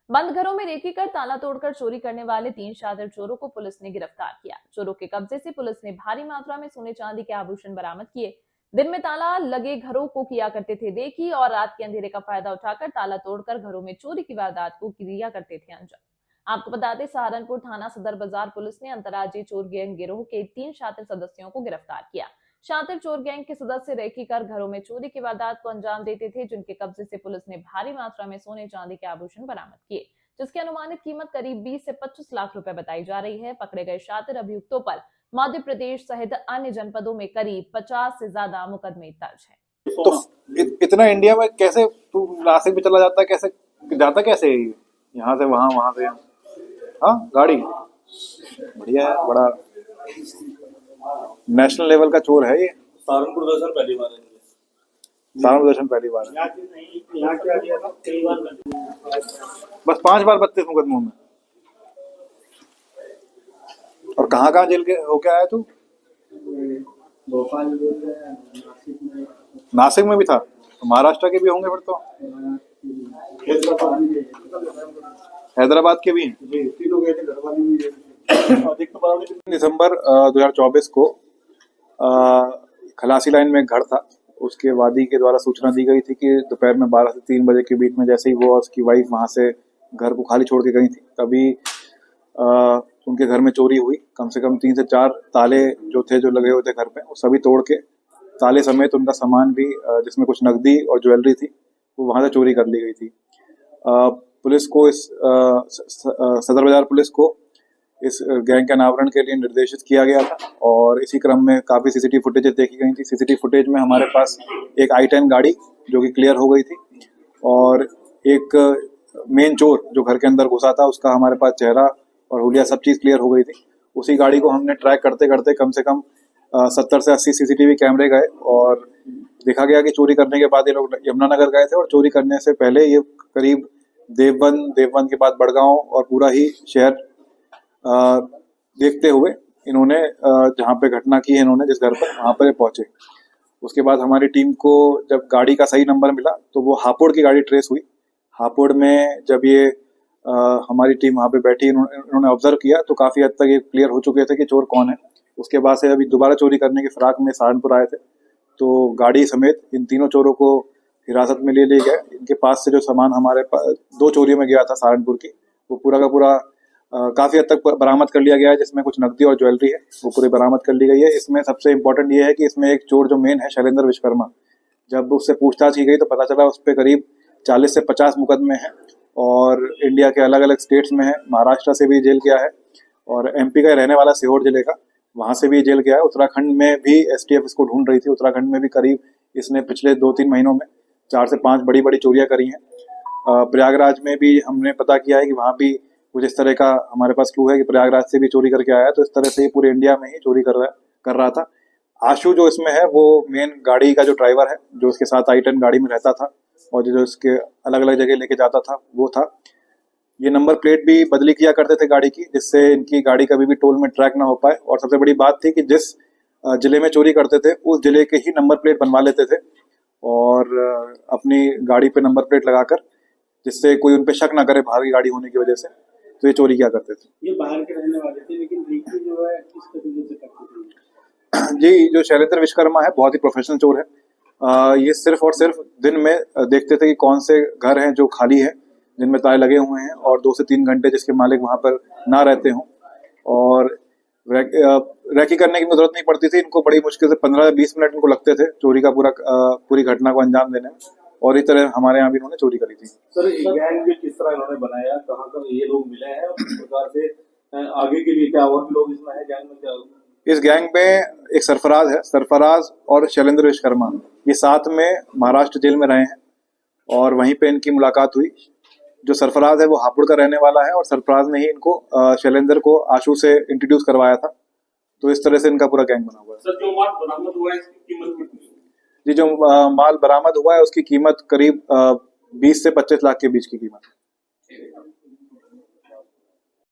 बंद घरों में रेकी कर ताला तोड़कर चोरी करने वाले 3 शातिर चोरों को पुलिस ने गिरफ्तार किया। चोरों के कब्जे से पुलिस ने भारी मात्रा में सोने चांदी के आभूषण बरामद किए। दिन में ताला लगे घरों को किया करते थे रेकी और रात के अंधेरे का फायदा उठाकर ताला तोड़कर घरों में चोरी की वारदात को किया करते थे अंजाम। आपको बता दें, सहारनपुर थाना सदर बाजार पुलिस ने अंतर्राज्यीय चोर गैंग गिरोह के 3 शातिर सदस्यों को गिरफ्तार किया। शातिर चोर गैंग के सदस्य रेकी कर घरों में चोरी की वारदात को अंजाम देते थे, जिनके कब्जे से पुलिस ने भारी मात्रा में सोने चांदी के आभूषण बरामद किए, जिसकी अनुमानित कीमत करीब 20 से 25 लाख रुपए बताई जा रही है। पकड़े गए शातिर अभियुक्तों पर मध्य प्रदेश सहित अन्य जनपदों में करीब 50 से ज्यादा मुकदमे दर्ज है। तो इतना इंडिया में कैसे तू नासिक में चला जाता है, कैसे जाता, कैसे यहाँ से वहां, वहां से यहाँ? हाँ, गाड़ी बढ़िया है, बड़ा नेशनल लेवल का चोर है ये। सहारनपुर दर्शन पहली बार है। सहारनपुर दर्शन पहली बार है। यहाँ क्या किया था? कई बार बस 5 बार 32 मुकदमों में। और कहाँ कहाँ जेल के होके आया तू? भोपाल, नासिक में भी था, तो महाराष्ट्र के भी होंगे फिर तो। हैदराबाद के भी। दिसंबर 2024 को खलासी लाइन में एक घर था, उसके वादी के द्वारा सूचना दी गई थी कि दोपहर में 12 से 3 बजे के बीच में जैसे ही वो और उसकी वाइफ वहां से घर को खाली छोड़ के गई थी, तभी उनके घर में चोरी हुई। कम से कम 3 से 4 ताले जो थे, जो लगे हुए थे घर पे, वो सभी तोड़ के ताले समेत उनका सामान भी, जिसमें कुछ नकदी और ज्वेलरी थी, वो वहां से चोरी कर ली गई थी। पुलिस को सदर बाजार पुलिस को इस गैंग के अनावरण के लिए निर्देशित किया गया था और इसी क्रम में काफी सीसीटीवी फुटेज देखी गई थी। सीसीटीवी फुटेज में हमारे पास एक i10 गाड़ी जो कि क्लियर हो गई थी और एक मेन चोर जो घर के अंदर घुसा था, उसका हमारे पास चेहरा और हुलिया सब चीज क्लियर हो गई थी। उसी गाड़ी को हमने ट्रैक करते करते कम से कम 70 से 80 सीसीटीवी कैमरे गए और देखा गया कि चोरी करने के बाद ये लोग यमुनानगर गए थे और चोरी करने से पहले ये करीब देवबंद के बाद बड़गांव और पूरा ही शहर देखते हुए इन्होंने जहाँ पे घटना की है, इन्होंने जिस घर पर, वहाँ पर पहुंचे। उसके बाद हमारी टीम को जब गाड़ी का सही नंबर मिला तो वो हापुड़ की गाड़ी ट्रेस हुई। हापुड़ में जब ये हमारी टीम वहाँ पे बैठी, इन्होंने ऑब्जर्व किया तो काफी हद तक ये क्लियर हो चुके थे कि चोर कौन है। उसके बाद से अभी दोबारा चोरी करने की फिराक में सहारनपुर आए थे, तो गाड़ी समेत इन तीनों चोरों को हिरासत में ले लिए गए। इनके पास से जो सामान हमारे 2 चोरियों में गया था सहारनपुर की, वो पूरा का पूरा काफी हद तक बरामद कर लिया गया है, जिसमें कुछ नकदी और ज्वेलरी है, वो पूरी बरामद कर ली गई है। इसमें सबसे इम्पोर्टेंट ये है कि इसमें एक चोर जो मेन है, शैलेंद्र विश्वकर्मा, जब उससे पूछताछ की गई तो पता चला उस पर करीब 40 से 50 मुकदमे हैं और इंडिया के अलग अलग स्टेट्स में है। महाराष्ट्र से भी जेल गया है और MP का रहने वाला सीहोर जिले का, वहां से भी जेल गया है। उत्तराखंड में भी STF इसको ढूंढ रही थी। उत्तराखंड में भी करीब इसने पिछले 2-3 महीनों में 4 से 5 बड़ी बड़ी चोरियां करी हैं। प्रयागराज में भी हमने पता किया है कि वहां भी कुछ इस तरह का हमारे पास क्लू है कि प्रयागराज से भी चोरी करके आया। तो इस तरह से ही पूरे इंडिया में ही चोरी कर रहा था। आशु जो इसमें है, वो मेन गाड़ी का जो ड्राइवर है, जो इसके साथ i10 गाड़ी में रहता था और जो इसके अलग अलग जगह लेके जाता था, वो था। ये नंबर प्लेट भी बदली किया करते थे गाड़ी की, जिससे इनकी गाड़ी कभी भी टोल में ट्रैक ना हो पाए। और सबसे बड़ी बात थी कि जिस जिले में चोरी करते थे उस जिले के ही नंबर प्लेट बनवा लेते थे और अपनी गाड़ी पे नंबर प्लेट लगाकर, जिससे कोई उन पे शक ना करे बाहर की गाड़ी होने की वजह से, तो ये चोरी किया करते थे। ये बाहर के रहने वाले थे, लेकिन रेकी जो है किस तरीके से करते थे? जी, जो शैलेंद्र विश्वकर्मा है, बहुत ही प्रोफेशनल चोर है। ये सिर्फ और सिर्फ दिन में देखते थे कि कौन से घर हैं जो खाली है, जिनमें ताले लगे हुए हैं और 2 से 3 घंटे जिसके मालिक वहां पर ना रहते हों, और रैकी करने की जरूरत नहीं पड़ती थी इनको। बड़ी मुश्किल से 15-20 मिनट इनको लगते थे चोरी का पूरी घटना को अंजाम देने में। और इस तरह हमारे यहाँ भी इन्होंने चोरी करी थी। सर, गैंग किस तरह इन्होंने बनाया, कहाँ कहाँ ये लोग मिले हैं और किस प्रकार से आगे के लिए क्या और भी लोग इसमें है गैंग में? क्या इस गैंग में एक सरफराज है, सरफराज और शैलेंद्र विश्वकर्मा, ये साथ में महाराष्ट्र जेल में रहे हैं और वहीं पे इनकी मुलाकात हुई। जो सरफराज है वो हापुड़ का रहने वाला है और सरफराज ने ही इनको शैलेंद्र को आशु से इंट्रोड्यूस करवाया था। तो इस तरह से इनका पूरा गैंग बना हुआ है। सर, जो माल बरामद हुआ है इसकी कीमत कितनी है? जी, जो माल बरामद हुआ है उसकी कीमत करीब 20 से 25 लाख के बीच की कीमत है।